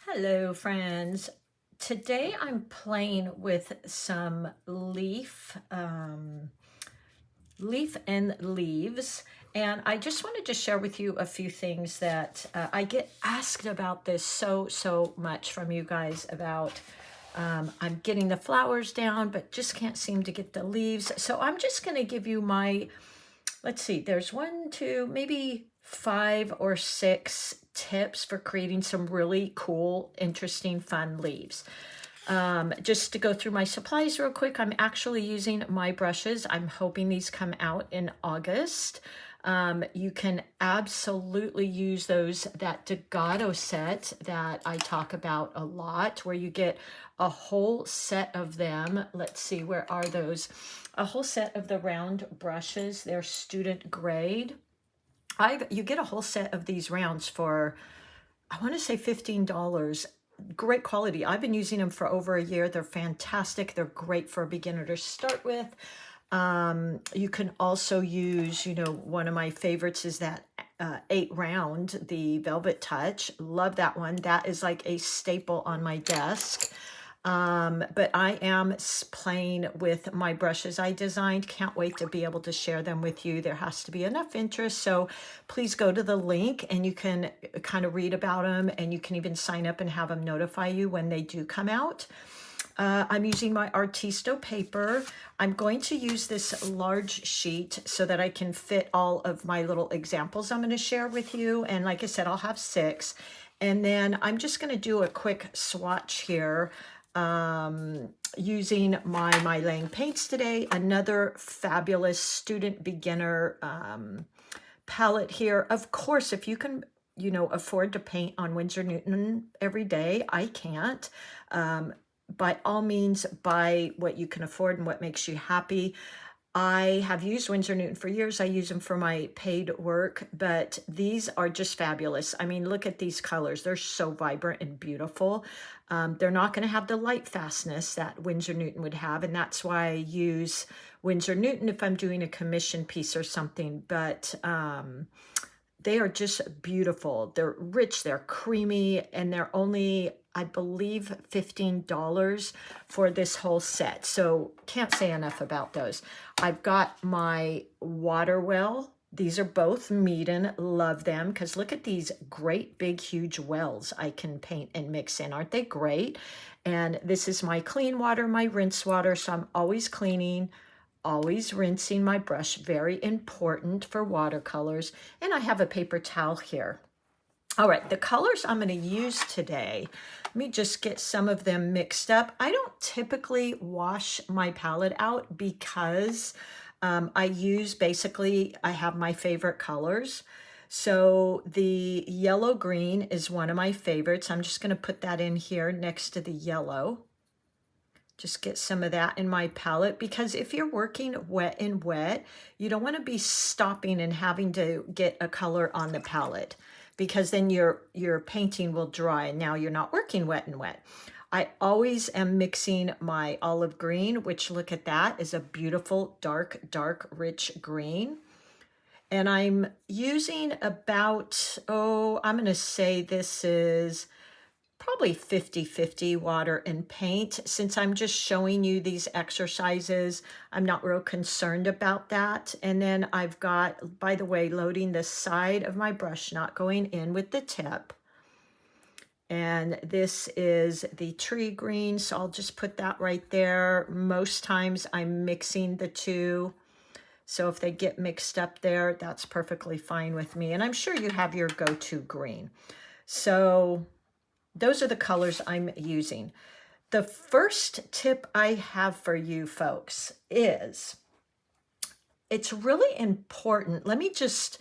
Hello, friends. Today I'm playing with some leaf and leaves, and I just wanted to share with you a few things that I get asked about this so much from you guys about. I'm getting the flowers down, but just can't seem to get the leaves. So I'm just going to give you my, let's see, there's one, two, maybe 5 or 6 tips for creating some really cool, interesting, fun leaves. Just to go through my supplies real quick, I'm actually using my brushes. I'm hoping these come out in August. You can absolutely use that Degato set that I talk about a lot, where you get a whole set of them. Let's see, where are those? A whole set of the round brushes. They're student grade. You get a whole set of these rounds for, I want to say $15. Great quality. I've been using them for over a year. They're fantastic. They're great for a beginner to start with. You can also use, one of my favorites is that 8 round, the Velvet Touch. Love that one. That is like a staple on my desk. But I am playing with my brushes I designed. Can't wait to be able to share them with you. There has to be enough interest. So please go to the link and you can kind of read about them, and you can even sign up and have them notify you when they do come out. I'm using my Artisto paper. I'm going to use this large sheet so that I can fit all of my little examples I'm going to share with you. And like I said, I'll have 6. And then I'm just going to do a quick swatch here using my MeiLiang paints today. Another fabulous student beginner palette here. Of course, if you can, afford to paint on Winsor Newton every day, I can't. By all means, buy what you can afford and what makes you happy. I have used Winsor Newton for years. I use them for my paid work, but these are just fabulous. I mean, look at these colors. They're so vibrant and beautiful. They're not going to have the light fastness that Winsor Newton would have, and that's why I use Winsor Newton if I'm doing a commission piece or something, but they are just beautiful. They're rich, they're creamy, and they're only, I believe, $15 for this whole set. So can't say enough about those. I've got my water well. These are both Meeden. Love them because look at these great big huge wells I can paint and mix in. Aren't they great? And this is my clean water, my rinse water. So I'm always cleaning, always rinsing my brush. Very important for watercolors. And I have a paper towel here. All right, the colors I'm going to use today, let me just get some of them mixed up. I don't typically wash my palette out because I have my favorite colors. So the yellow green is one of my favorites. I'm just going to put that in here next to the yellow. Just get some of that in my palette, because if you're working wet and wet, you don't want to be stopping and having to get a color on the palette, because then your painting will dry and now you're not working wet and wet. I always am mixing my olive green, which, look at that, is a beautiful dark rich green. And I'm using about, I'm going to say this is probably 50-50 water and paint. Since I'm just showing you these exercises, I'm not real concerned about that. And then I've got, by the way, loading the side of my brush, not going in with the tip. And this is the tree green, so I'll just put that right there. Most times I'm mixing the two. So if they get mixed up there, that's perfectly fine with me. And I'm sure you have your go-to green. So those are the colors I'm using. The first tip I have for you folks is, it's really important. Let me just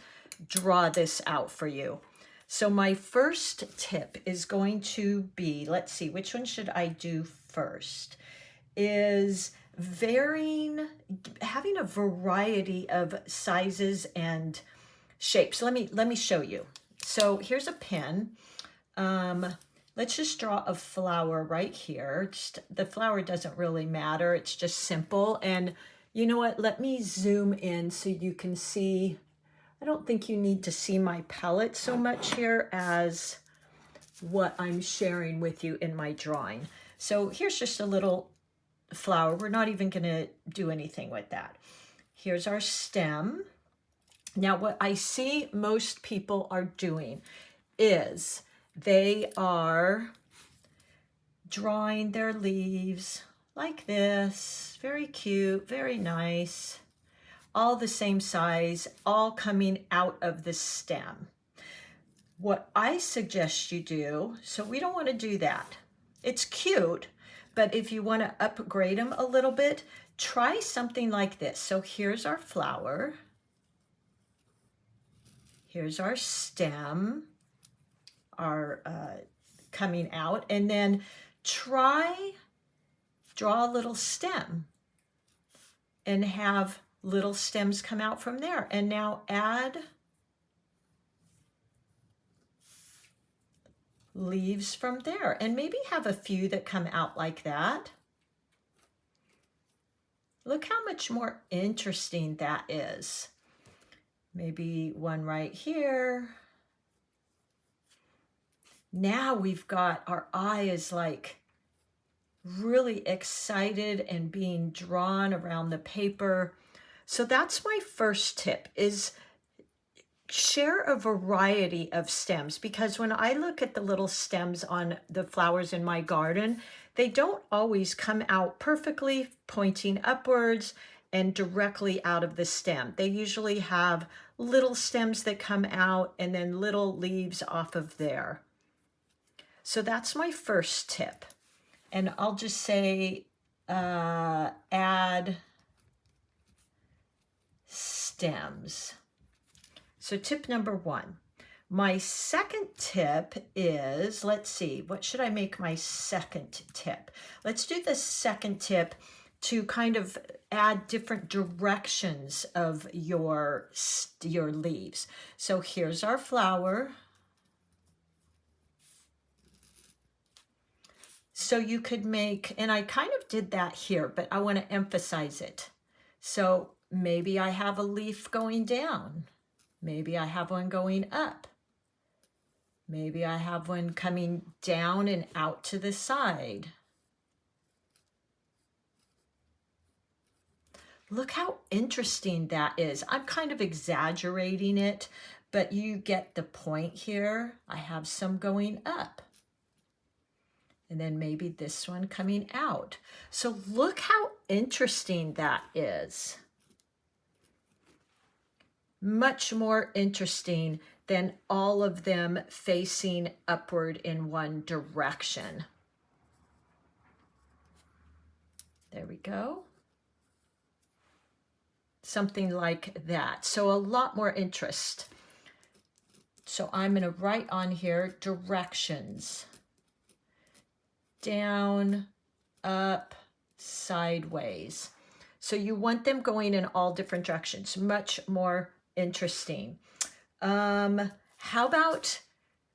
draw this out for you. So my first tip is going to be, let's see, which one should I do first? Is having a variety of sizes and shapes. Let me show you. So here's a pen. Let's just draw a flower right here. The flower doesn't really matter. It's just simple. And you know what? Let me zoom in so you can see. I don't think you need to see my palette so much here as what I'm sharing with you in my drawing. So here's just a little flower. We're not even going to do anything with that. Here's our stem. Now, what I see most people are doing is they are drawing their leaves like this. Very cute, very nice. All the same size, all coming out of the stem. What I suggest you do, so we don't want to do that. It's cute, but if you want to upgrade them a little bit, try something like this. So here's our flower. Here's our stem, our coming out, and then draw a little stem and have little stems come out from there. And now add leaves from there, and maybe have a few that come out like that. Look how much more interesting that is. Maybe one right here. Now we've got our eye is like really excited and being drawn around the paper. So that's my first tip, is share a variety of stems, because when I look at the little stems on the flowers in my garden, they don't always come out perfectly pointing upwards and directly out of the stem. They usually have little stems that come out and then little leaves off of there. So that's my first tip. And I'll just say add stems. So tip number one. My second tip is, let's see, what should I make my second tip? Let's do the second tip to kind of add different directions of your leaves. So here's our flower. So you could make, and I kind of did that here, but I want to emphasize it. So maybe I have a leaf going down. Maybe I have one going up. Maybe I have one coming down and out to the side. Look how interesting that is. I'm kind of exaggerating it, but you get the point here. I have some going up. And then maybe this one coming out. So look how interesting that is. Much more interesting than all of them facing upward in one direction. There we go. Something like that. So a lot more interest. So I'm going to write on here directions. Down, up, sideways. So you want them going in all different directions. Much more interesting. How about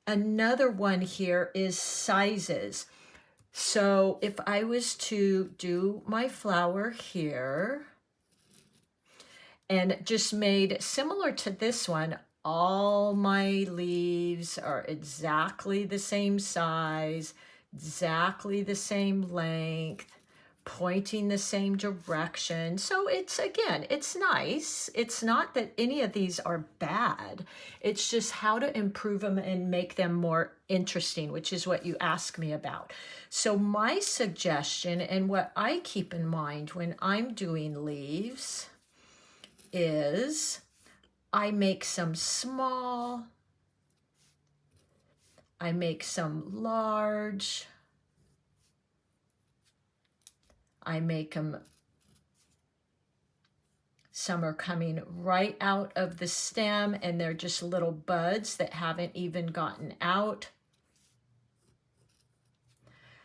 another one here is sizes. So if I was to do my flower here and just made similar to this one, all my leaves are exactly the same size, exactly the same length, pointing the same direction. So it's, again, it's nice. It's not that any of these are bad. It's just how to improve them and make them more interesting, which is what you ask me about. So my suggestion and what I keep in mind when I'm doing leaves is I make some small, I make some large, I make them, some are coming right out of the stem and they're just little buds that haven't even gotten out.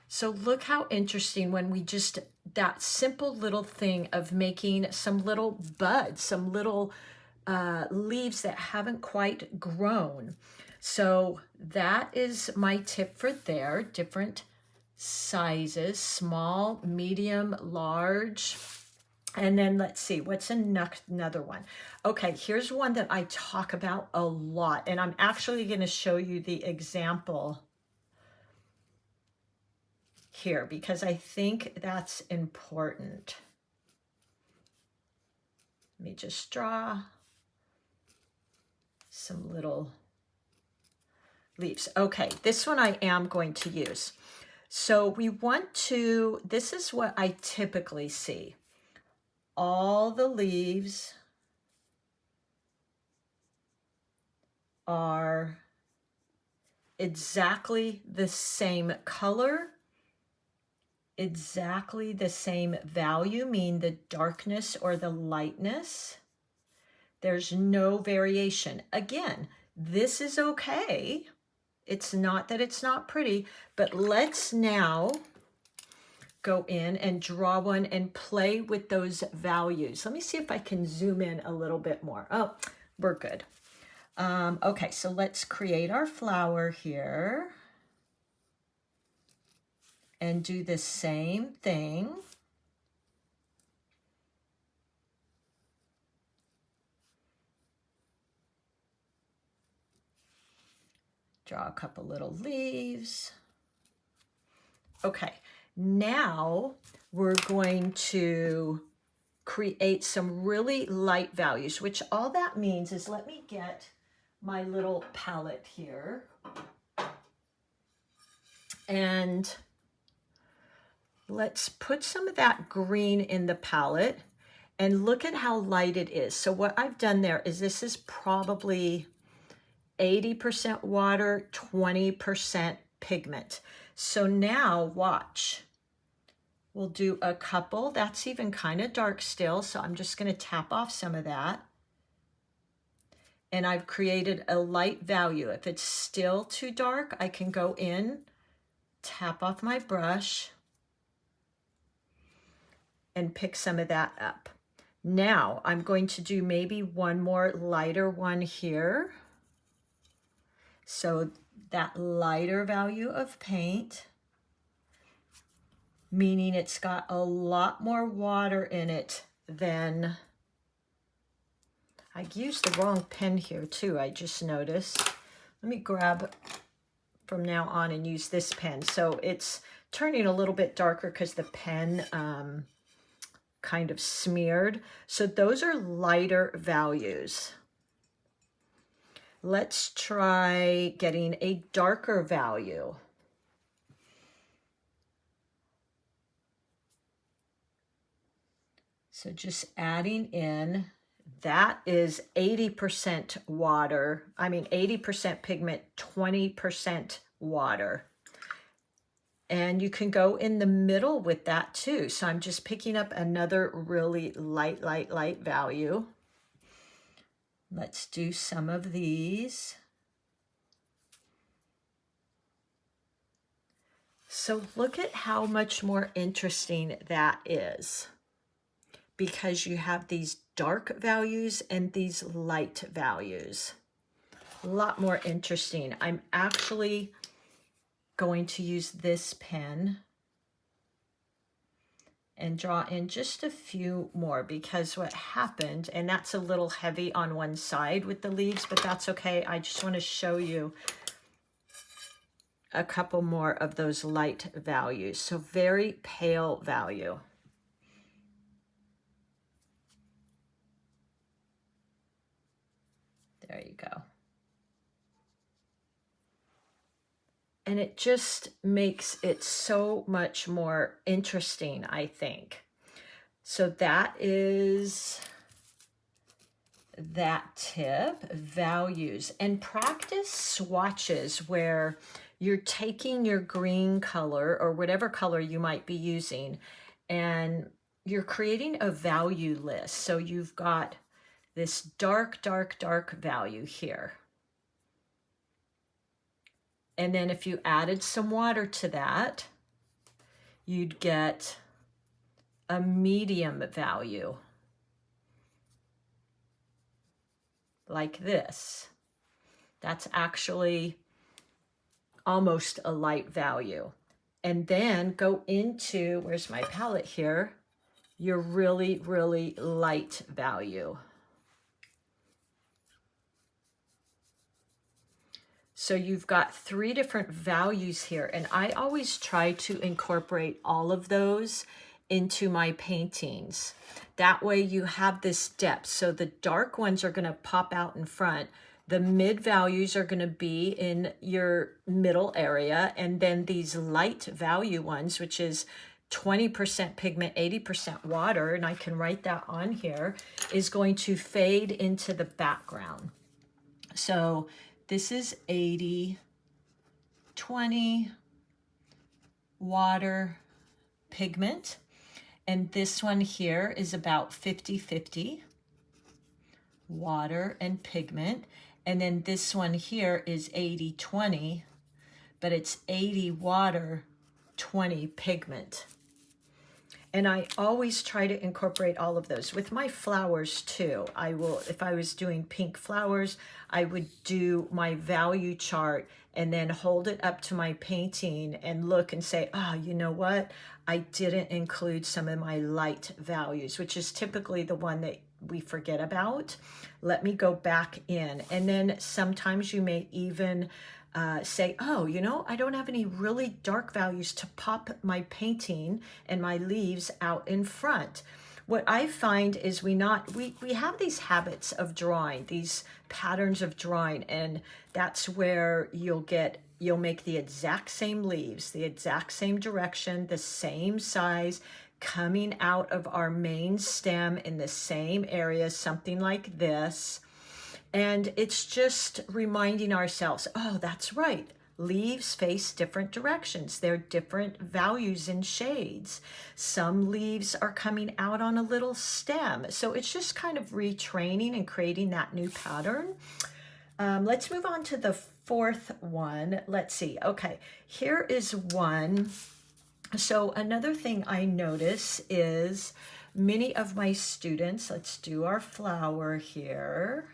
So look how interesting when we just, that simple little thing of making some little buds, some little leaves that haven't quite grown. So that is my tip for there, different sizes, small, medium, large. And then let's see, what's another one? Okay, here's one that I talk about a lot, and I'm actually going to show you the example here because I think that's important. Let me just draw some little leaves. Okay, this one I am going to use. So we want to, this is what I typically see. All the leaves are exactly the same color, exactly the same value, meaning the darkness or the lightness. There's no variation. Again, this is okay. It's not that it's not pretty, but let's now go in and draw one and play with those values. Let me see if I can zoom in a little bit more. Oh, we're good. Okay, so let's create our flower here and do the same thing. Draw a couple little leaves. Okay, now we're going to create some really light values, which all that means is, let me get my little palette here. And let's put some of that green in the palette and look at how light it is. So what I've done there is, this is probably 80% water, 20% pigment. So now watch. We'll do a couple. That's even kind of dark still, so I'm just going to tap off some of that. And I've created a light value. If it's still too dark, I can go in, tap off my brush, and pick some of that up. Now I'm going to do maybe one more lighter one here. So that lighter value of paint, meaning it's got a lot more water in it than, I used the wrong pen here too, I just noticed. Let me grab from now on and use this pen. So it's turning a little bit darker because the pen kind of smeared. So those are lighter values. Let's try getting a darker value. So just adding in, that is 80% water. I mean, 80% pigment, 20% water. And you can go in the middle with that too. So I'm just picking up another really light value. Let's do some of these. So look at how much more interesting that is, because you have these dark values and these light values. A lot more interesting. I'm actually going to use this pen and draw in just a few more, because what happened, and that's a little heavy on one side with the leaves, but that's okay. I just want to show you a couple more of those light values. So very pale value. There you go. And it just makes it so much more interesting, I think. So that is that tip, values, and practice swatches where you're taking your green color or whatever color you might be using, and you're creating a value list. So you've got this dark value here. And then if you added some water to that, you'd get a medium value like this. That's actually almost a light value. And then go into, where's my palette here, your really light value. So you've got 3 different values here, and I always try to incorporate all of those into my paintings. That way you have this depth. So the dark ones are going to pop out in front. The mid values are going to be in your middle area, and then these light value ones, which is 20% pigment, 80% water, and I can write that on here, is going to fade into the background. So this is 80, 20, water, pigment. And this one here is about 50-50, water and pigment. And then this one here is 80-20, but it's 80 water, 20 pigment. And I always try to incorporate all of those. With my flowers too, I will, if I was doing pink flowers, I would do my value chart and then hold it up to my painting and look and say, oh, you know what? I didn't include some of my light values, which is typically the one that we forget about. Let me go back in. And then sometimes you may even say, oh, you know, I don't have any really dark values to pop my painting and my leaves out in front. What I find is we have these habits of drawing, these patterns of drawing, and that's where you'll make the exact same leaves, the exact same direction, the same size, coming out of our main stem in the same area, something like this. And it's just reminding ourselves, oh, that's right. Leaves face different directions. They're different values and shades. Some leaves are coming out on a little stem. So it's just kind of retraining and creating that new pattern. Let's move on to the 4th one. Let's see. Okay, here is one. So another thing I notice is many of my students, let's do our flower here,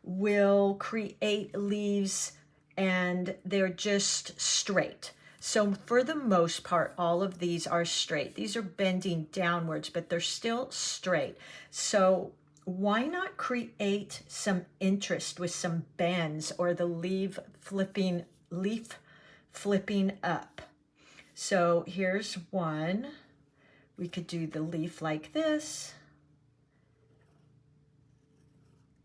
will create leaves and they're just straight. So for the most part, all of these are straight. These are bending downwards, but they're still straight. So why not create some interest with some bends or the leaf flipping up? So here's one. We could do the leaf like this.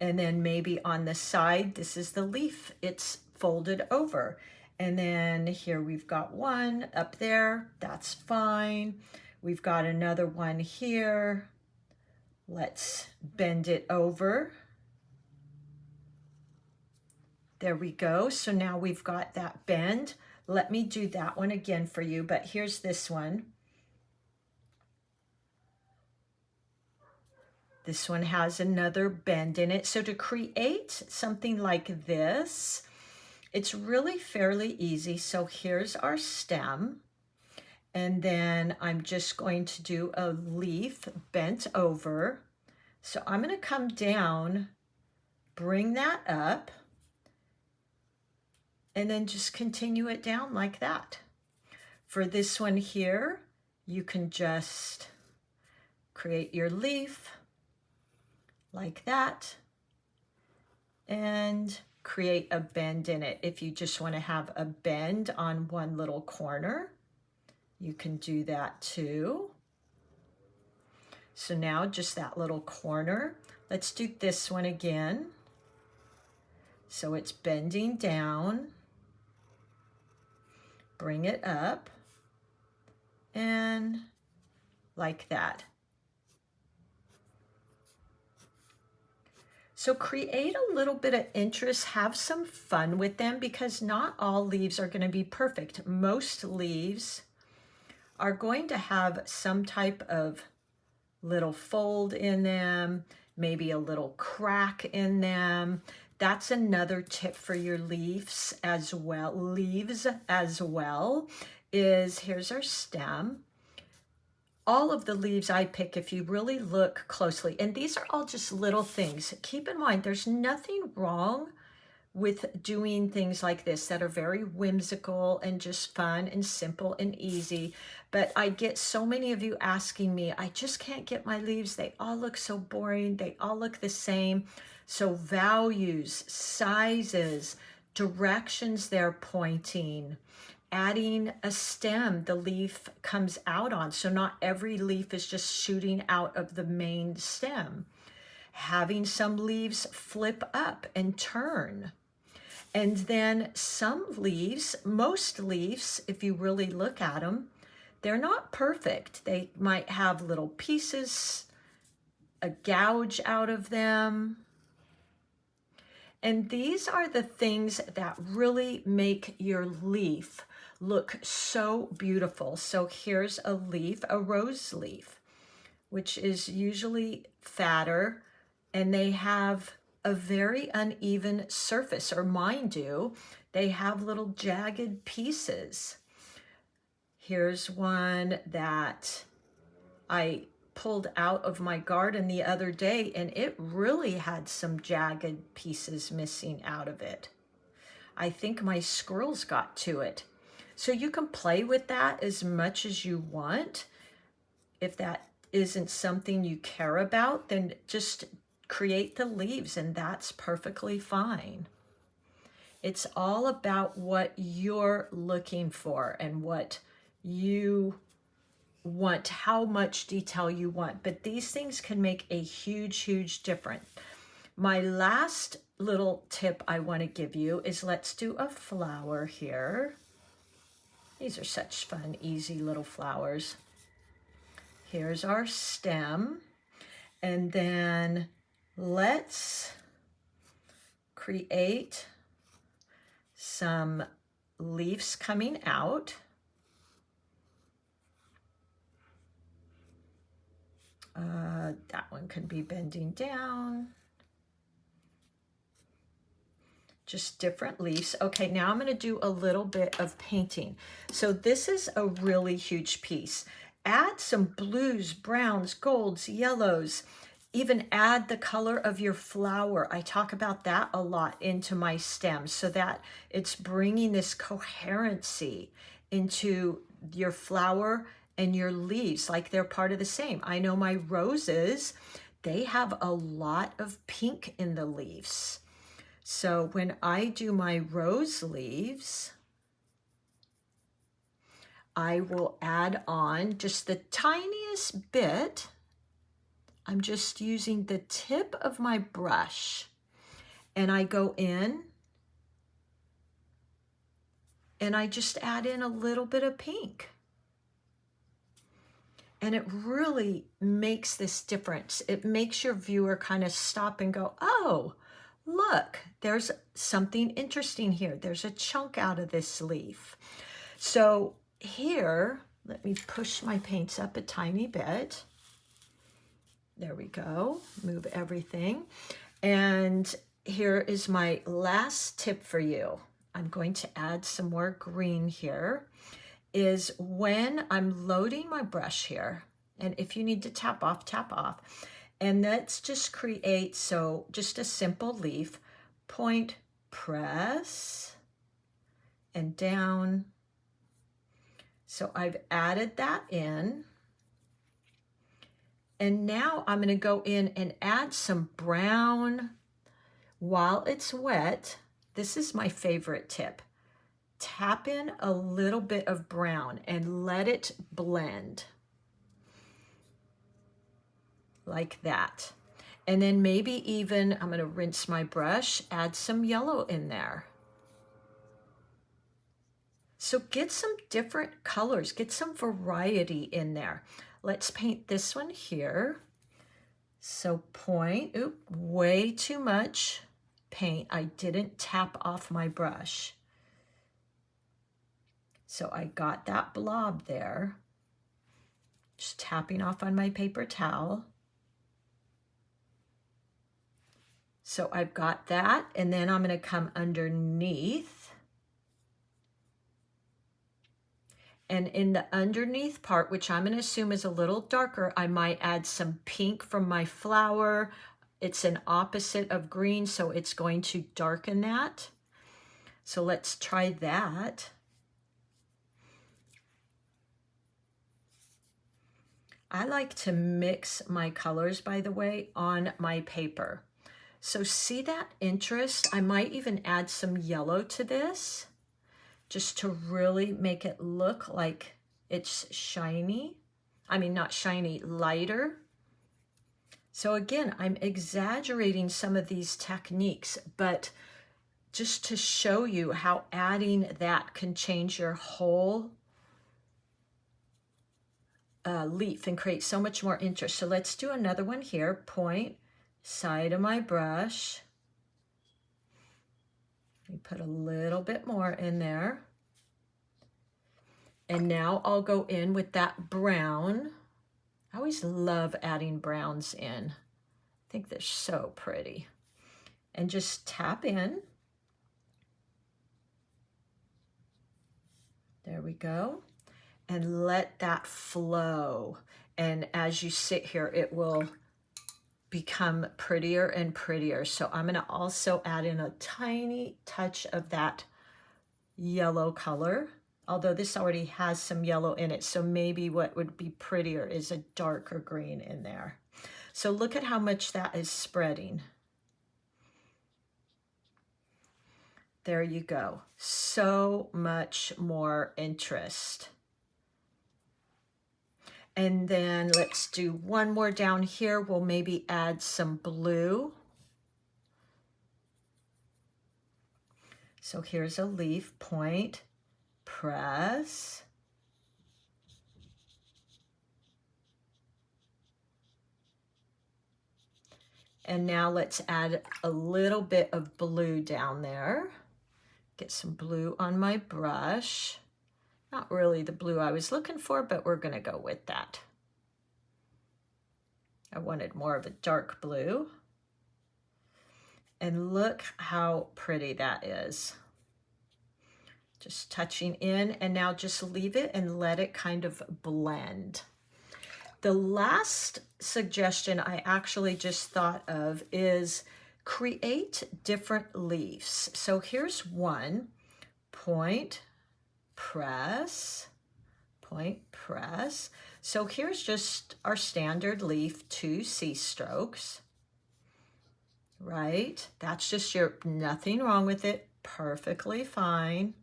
And then maybe on the side, this is the leaf, it's folded over. And then here we've got one up there, that's fine. We've got another one here. Let's bend it over. There we go. So now we've got that bend. Let me do that one again for you, but here's this one. This one has another bend in it. So to create something like this, it's really fairly easy. So here's our stem. And then I'm just going to do a leaf bent over. So I'm going to come down, bring that up, and then just continue it down like that. For this one here, you can just create your leaf like that and create a bend in it. If you just want to have a bend on one little corner, you can do that too. So now just that little corner. Let's do this one again. So it's bending down, bring it up, and like that. So create a little bit of interest, have some fun with them, because not all leaves are going to be perfect. Most leaves are going to have some type of little fold in them, maybe a little crack in them. That's another tip for your leaves as well, is here's our stem. All of the leaves I pick, if you really look closely, and these are all just little things. Keep in mind, there's nothing wrong with doing things like this that are very whimsical and just fun and simple and easy. But I get so many of you asking me, I just can't get my leaves. They all look so boring. They all look the same. So values, sizes, directions they're pointing, adding a stem the leaf comes out on. So not every leaf is just shooting out of the main stem. Having some leaves flip up and turn. And then some leaves, most leaves, if you really look at them, they're not perfect. They might have little pieces, a gouge out of them. And these are the things that really make your leaf look so beautiful. So here's a leaf, a rose leaf, which is usually fatter, and they have a very uneven surface, or mine do. They have little jagged pieces. Here's one that I pulled out of my garden the other day, and it really had some jagged pieces missing out of it. I think my squirrels got to it. So you can play with that as much as you want. If that isn't something you care about, then just create the leaves, and that's perfectly fine. It's all about what you're looking for and what you want, how much detail you want. But these things can make a huge, huge difference. My last little tip I want to give you is, let's do a flower here. These are such fun, easy little flowers. Here's our stem. And then let's create some leaves coming out. That one can be bending down. Just different leaves. Okay, now I'm going to do a little bit of painting. So this is a really huge piece. Add some blues, browns, golds, yellows. Even add the color of your flower. I talk about that a lot into my stems, so that it's bringing this coherency into your flower and your leaves, like they're part of the same. I know my roses, they have a lot of pink in the leaves. So when I do my rose leaves, I will add on just the tiniest bit. I'm just using the tip of my brush, and I go in and I just add in a little bit of pink. And it really makes this difference. It makes your viewer kind of stop and go, oh, look, there's something interesting here. There's a chunk out of this leaf. So here, let me push my paints up a tiny bit. There we go. Move everything. And here is my last tip for you. I'm going to add some more green here. Is when I'm loading my brush here, and if you need to tap off, tap off. And let's just create, so just a simple leaf, point, press, and down. So I've added that in. And now I'm going to go in and add some brown while it's wet. This is my favorite tip. Tap in a little bit of brown and let it blend like that. And then maybe even, I'm going to rinse my brush, add some yellow in there. So get some different colors, get some variety in there. Let's paint this one here. So point, oop, way too much paint. I didn't tap off my brush. So I got that blob there, just tapping off on my paper towel. So I've got that, and then I'm going to come underneath. And in the underneath part, which I'm going to assume is a little darker, I might add some pink from my flower. It's an opposite of green, so it's going to darken that. So let's try that. I like to mix my colors, by the way, on my paper. So see that interest? I might even add some yellow to this just to really make it look like it's shiny. I mean, not shiny, lighter. So again, I'm exaggerating some of these techniques, but just to show you how adding that can change your whole leaf and create so much more interest. So let's do another one here. Point, side of my brush. Let me put a little bit more in there. And now I'll go in with that brown. I always love adding browns in. I think they're so pretty. And just tap in. There we go. And let that flow. And as you sit here, it will become prettier and prettier. So I'm going to also add in a tiny touch of that yellow color, although this already has some yellow in it. So maybe what would be prettier is a darker green in there. So look at how much that is spreading. There you go. So much more interest. And then let's do one more down here. We'll maybe add some blue. So here's a leaf, point, press. And now let's add a little bit of blue down there. Get some blue on my brush. Not really the blue I was looking for, but we're going to go with that. I wanted more of a dark blue. And look how pretty that is. Just touching in, and now just leave it and let it kind of blend. The last suggestion I actually just thought of is create different leaves. So here's one. Point, press, point, press. So here's just our standard leaf, 2 C strokes, right? That's just nothing wrong with it, perfectly fine.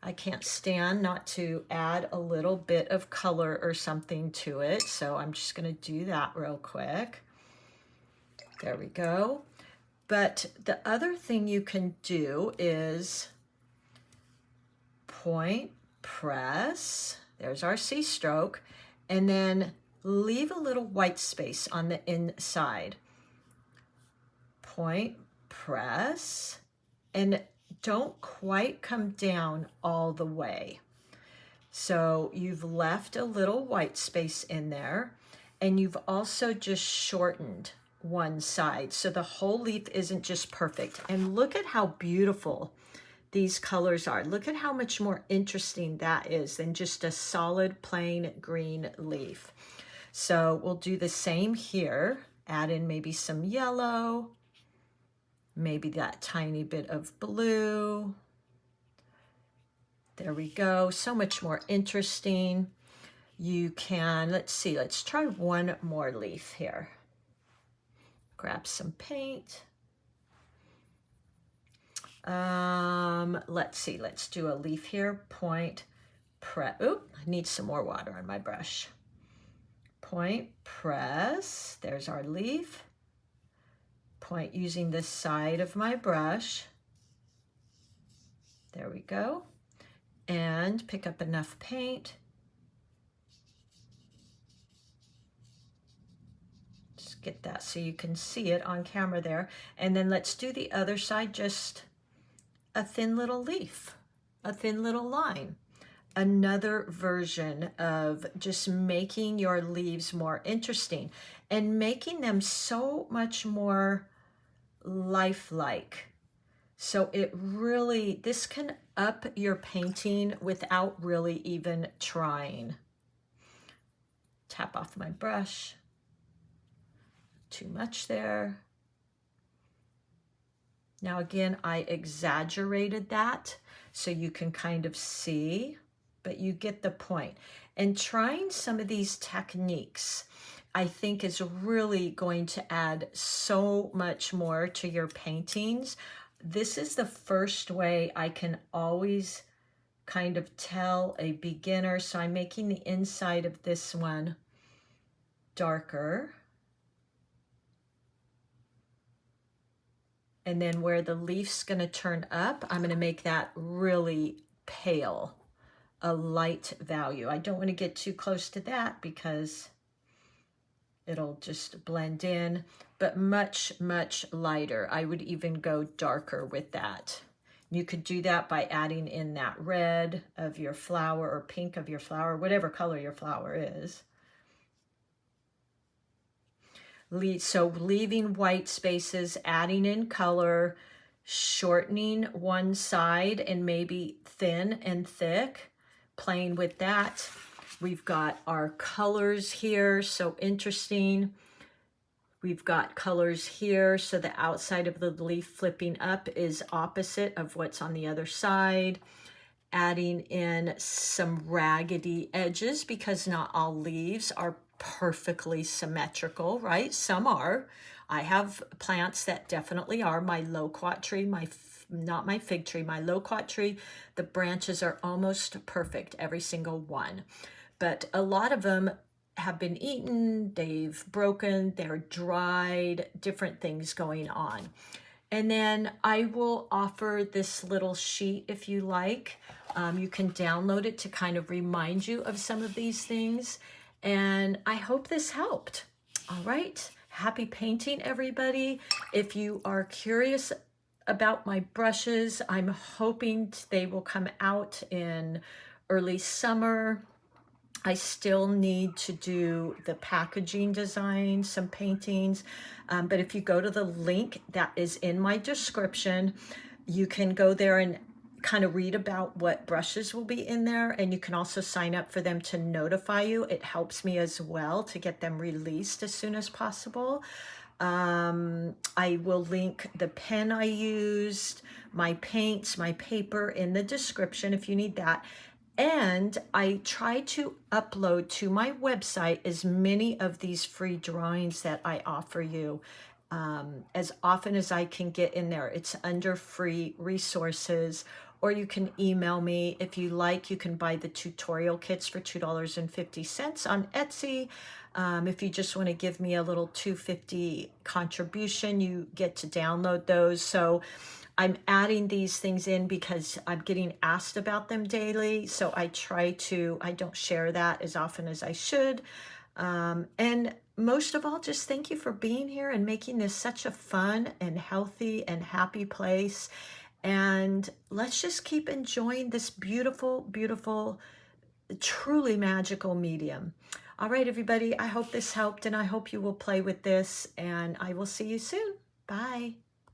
I can't stand not to add a little bit of color or something to it, so I'm just going to do that real quick. There we go. But the other thing you can do is point, press, there's our C stroke, and then leave a little white space on the inside. Point, press, and don't quite come down all the way. So you've left a little white space in there, and you've also just shortened one side. So the whole leaf isn't just perfect. And look at how beautiful these colors are. Look at how much more interesting that is than just a solid plain green leaf. So we'll do the same here. Add in maybe some yellow, maybe that tiny bit of blue. There we go. So much more interesting. You can, let's see, let's try one more leaf here. Grab some paint. Let's see, let's do a leaf here. Point, press. Oop, I need some more water on my brush. Point, press. There's our leaf. Point using the side of my brush. There we go. And pick up enough paint. Just get that so you can see it on camera there. And then let's do the other side, just a thin little leaf, a thin little line. Another version of just making your leaves more interesting and making them so much more lifelike. So it really, this can up your painting without really even trying. Tap off my brush. Too much there. Now again, I exaggerated that so you can kind of see, but you get the point. And trying some of these techniques I think is really going to add so much more to your paintings. This is the first way I can always kind of tell a beginner. So I'm making the inside of this one darker. And then where the leaf's going to turn up, I'm going to make that really pale, a light value. I don't want to get too close to that because it'll just blend in, but much, much lighter. I would even go darker with that. You could do that by adding in that red of your flower or pink of your flower, whatever color your flower is. So leaving white spaces, adding in color, shortening one side and maybe thin and thick, playing with that. We've got our colors here, so interesting. We've got colors here, so the outside of the leaf flipping up is opposite of what's on the other side. Adding in some raggedy edges because not all leaves are perfectly symmetrical, right? Some are. I have plants that definitely are. My loquat tree, not my fig tree, my loquat tree, the branches are almost perfect, every single one. But a lot of them have been eaten, they've broken, they're dried, different things going on. And then I will offer this little sheet if you like. You can download it to kind of remind you of some of these things. And I hope this helped. All right. Happy painting, everybody. If you are curious about my brushes, I'm hoping they will come out in early summer. I still need to do the packaging design, some paintings, but if you go to the link that is in my description, you can go there and kind of read about what brushes will be in there, and you can also sign up for them to notify you. It helps me as well to get them released as soon as possible. I will link the pen I used, my paints, my paper in the description if you need that. And I try to upload to my website as many of these free drawings that I offer you as often as I can get in there. It's under free resources, or you can email me. If you like, you can buy the tutorial kits for $2.50 on Etsy. If you just want to give me a little $2.50 contribution, you get to download those. So I'm adding these things in because I'm getting asked about them daily. So I don't share that as often as I should. And most of all, just thank you for being here and making this such a fun and healthy and happy place. And let's just keep enjoying this beautiful, beautiful, truly magical medium. All right, everybody, I hope this helped and I hope you will play with this and I will see you soon. Bye.